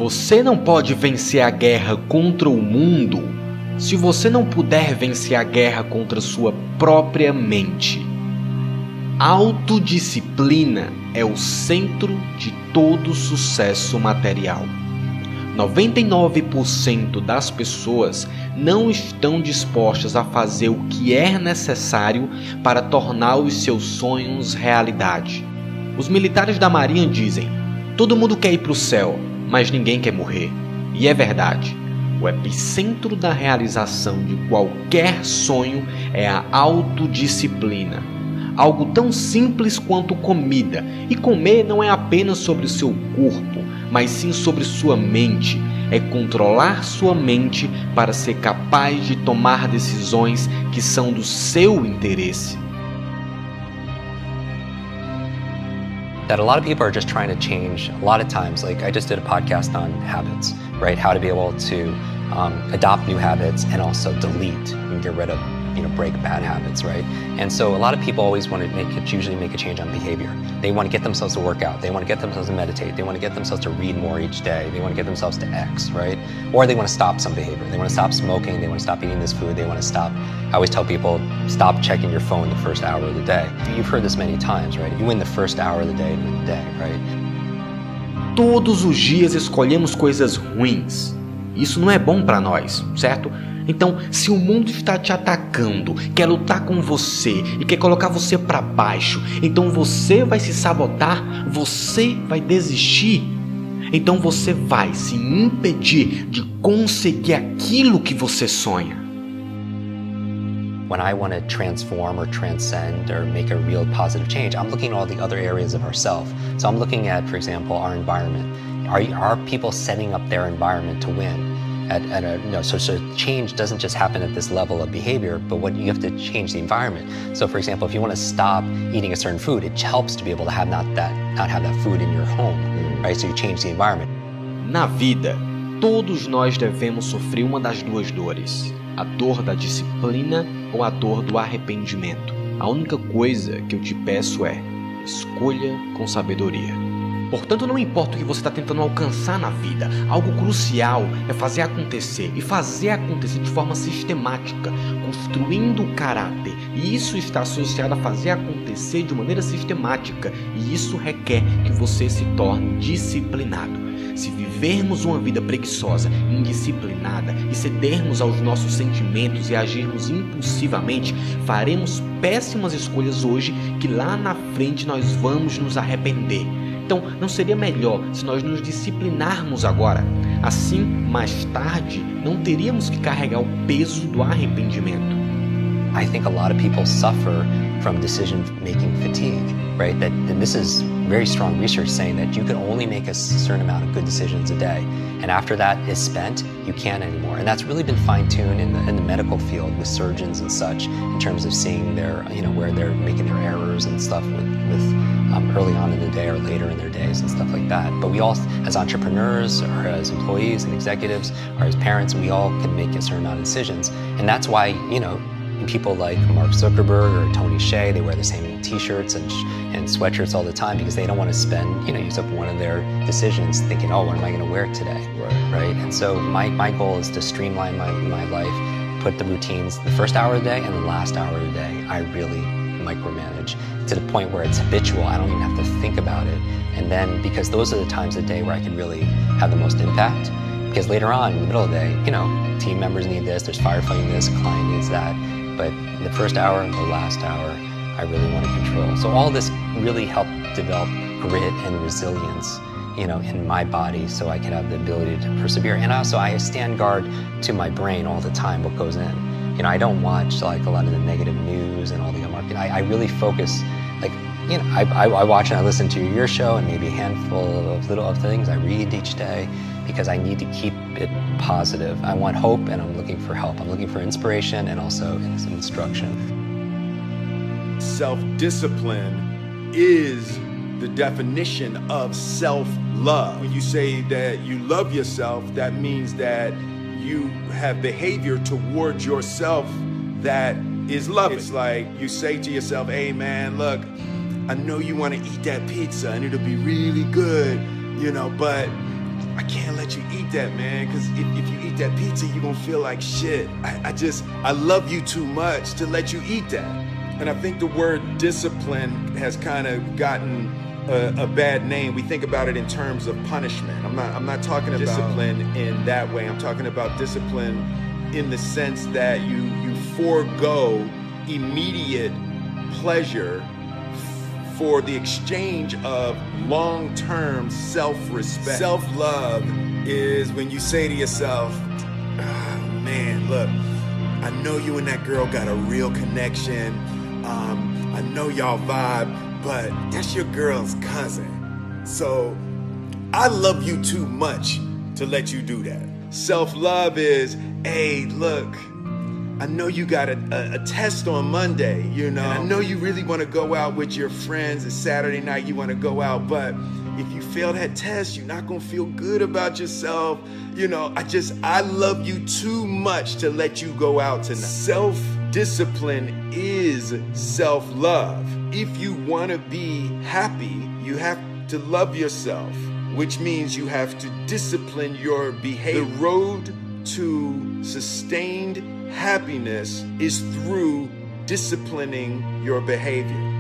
Você não pode vencer a guerra contra o mundo se você não puder vencer a guerra contra sua própria mente. Autodisciplina é o centro de todo sucesso material. 99% das pessoas não estão dispostas a fazer o que é necessário para tornar os seus sonhos realidade. Os militares da Marinha dizem: todo mundo quer ir para o céu, mas ninguém quer morrer. E é verdade. O epicentro da realização de qualquer sonho é a autodisciplina. Algo tão simples quanto comida. E comer não é apenas sobre o seu corpo, mas sim sobre sua mente. É controlar sua mente para ser capaz de tomar decisões que são do seu interesse. That a lot of people are just trying to change a lot of times. Like I just did a podcast on habits, right? How to be able to adopt new habits and also delete and get rid of, break bad habits, right? And so a lot of people always want to usually make a change on behavior. They want to get themselves to work out. They want to get themselves to meditate. They want to get themselves to read more each day. They want to get themselves to X, right? Or they want to stop some behavior. They want to stop smoking. They want to stop eating this food. They want to stop. I always tell people, stop checking your phone the first hour of the day. You've heard this many times, right? You win the first hour of the day, you win the day, right? Todos os dias escolhemos coisas ruins. Isso não é bom para nós, certo? Então, se o mundo está te atacando, quer lutar com você e quer colocar você para baixo, então você vai se sabotar, você vai desistir. Então você vai se impedir de conseguir aquilo que você sonha. When I want to transform or transcend or make a real positive change, I'm looking at all the other areas of ourselves. So I'm looking at, for example, our environment. Are people setting up their environment to win? So change doesn't just happen at this level of behavior, but what you have to change the environment. So for example, if you want to stop eating a certain food, it helps to be able to have not have that food in your home, right? So you change the environment. Na vida, todos nós devemos sofrer uma das duas dores: a dor da disciplina ou a dor do arrependimento. A única coisa que eu te peço é: escolha com sabedoria. Portanto, não importa o que você está tentando alcançar na vida, algo crucial é fazer acontecer, e fazer acontecer de forma sistemática, construindo o caráter. E isso está associado a fazer acontecer de maneira sistemática, e isso requer que você se torne disciplinado. Se vivermos uma vida preguiçosa, indisciplinada e cedermos aos nossos sentimentos e agirmos impulsivamente, faremos péssimas escolhas hoje que lá na frente nós vamos nos arrepender. Então, não seria melhor se nós nos disciplinarmos agora? Assim, mais tarde, não teríamos que carregar o peso do arrependimento. I think a lot of people suffer from decision-making fatigue, right? And this is very strong research saying that you can only make a certain amount of good decisions a day. And after that is spent, you can't anymore. And that's really been fine-tuned in the medical field with surgeons and such in terms of seeing their, where they're making their errors and stuff with early on in the day or later in their days and stuff like that. But we all, as entrepreneurs or as employees and executives or as parents, we all can make a certain amount of decisions. And that's why, people like Mark Zuckerberg or Tony Hsieh, they wear the same t-shirts and sweatshirts all the time because they don't want to spend, use up one of their decisions thinking, oh, what am I going to wear today? Right? And so my goal is to streamline my life, put the routines, the first hour of the day and the last hour of the day, I really micromanage to the point where it's habitual. I don't even have to think about it. And then, because those are the times of the day where I can really have the most impact. Because later on, in the middle of the day, team members need this, there's firefighting this, a client needs that. But the first hour and the last hour, I really want to control. So all this really helped develop grit and resilience, in my body so I can have the ability to persevere. And also, I stand guard to my brain all the time, what goes in. I don't watch like a lot of the negative news and all the marketing. I really focus, I watch and I listen to your show and maybe a handful of little things I read each day because I need to keep it positive. I want hope and I'm looking for help. I'm looking for inspiration and also instruction. Self-discipline is the definition of self-love. When you say that you love yourself, that means that you have behavior towards yourself that is loving. It's like you say to yourself, hey man, look, I know you want to eat that pizza and it'll be really good, but I can't let you eat that, man, because if you eat that pizza, you're gonna feel like shit. I love you too much to let you eat that. And I think the word discipline has kind of gotten a bad name. We think about it in terms of punishment. I'm not talking about discipline in that way. I'm talking about discipline in the sense that you forego immediate pleasure for the exchange of long-term self-respect. Self-love is when you say to yourself, oh, man, look, I know you and that girl got a real connection. I know y'all vibe, but that's your girl's cousin. So I love you too much to let you do that. Self-love is, hey, look, I know you got a test on Monday, you know. And I know you really want to go out with your friends. It's Saturday night, you want to go out, but if you fail that test, you're not going to feel good about yourself. You know, I love you too much to let you go out tonight. Self-discipline is self-love. If you want to be happy, you have to love yourself, which means you have to discipline your behavior. The road to sustained happiness is through disciplining your behavior.